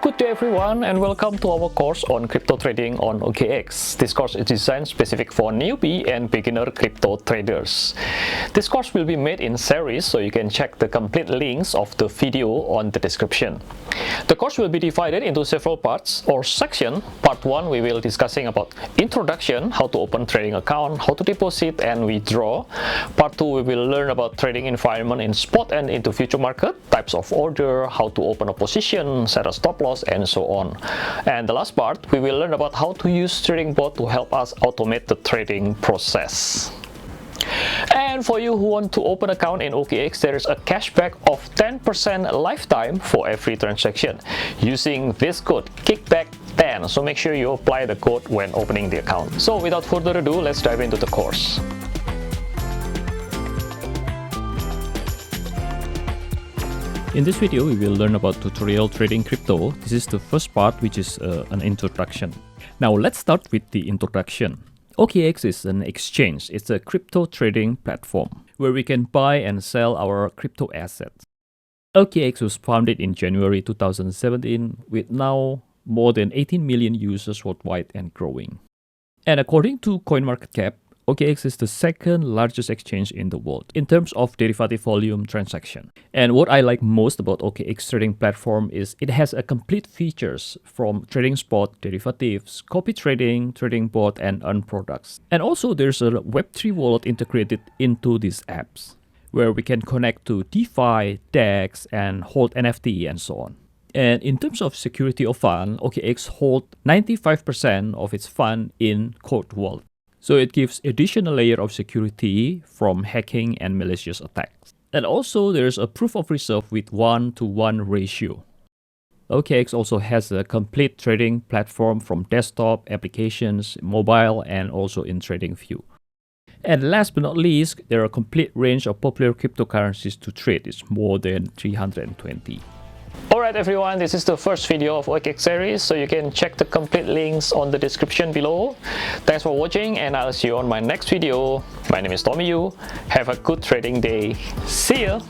good day everyone, and welcome to our course on crypto trading on OKX. This course is designed specific for newbie and beginner crypto traders. This course will be made in series, so you can check the complete links of the video on the description. The course will be divided into several parts or sections. Part 1 we will discussing about introduction, how to open trading account, how to deposit and withdraw. Part 2 we will learn about trading environment in spot and into future market, types of order, how to open a position, set a stop loss, and so on. And the last part we will learn about how to use trading bot to help us automate the trading process. And for you who want to open account in OKX, there is a cashback of 10% lifetime for every transaction using this code kickback10. So make sure you apply the code when opening the account. So without further ado, let's dive into the course. In this video, we will learn about tutorial trading crypto. This is the first part, which is an introduction. Now let's start with the introduction. OKX is an exchange. It's a crypto trading platform where we can buy and sell our crypto assets. OKX was founded in January 2017 with now more than 18 million users worldwide and growing. And according to CoinMarketCap, OKX is the second largest exchange in the world in terms of derivative volume transaction. And what I like most about OKX trading platform is it has a complete features from trading spot, derivatives, copy trading, trading bot, and earn products. And also there's a Web3 wallet integrated into these apps where we can connect to DeFi, DEX, and hold NFT and so on. And in terms of security of fund, OKX holds 95% of its fund in cold wallet. So it gives additional layer of security from hacking and malicious attacks. And also there's a proof of reserve with 1-to-1 ratio. OKX also has a complete trading platform from desktop, applications, mobile, and also in TradingView. And last but not least, there are a complete range of popular cryptocurrencies to trade. It's more than 320. Alright everyone, this is the first video of OKX series, so you can check the complete links on the description below. Thanks for watching, and I'll see you on my next video. My name is Tommy Yu. Have a good trading day. See ya!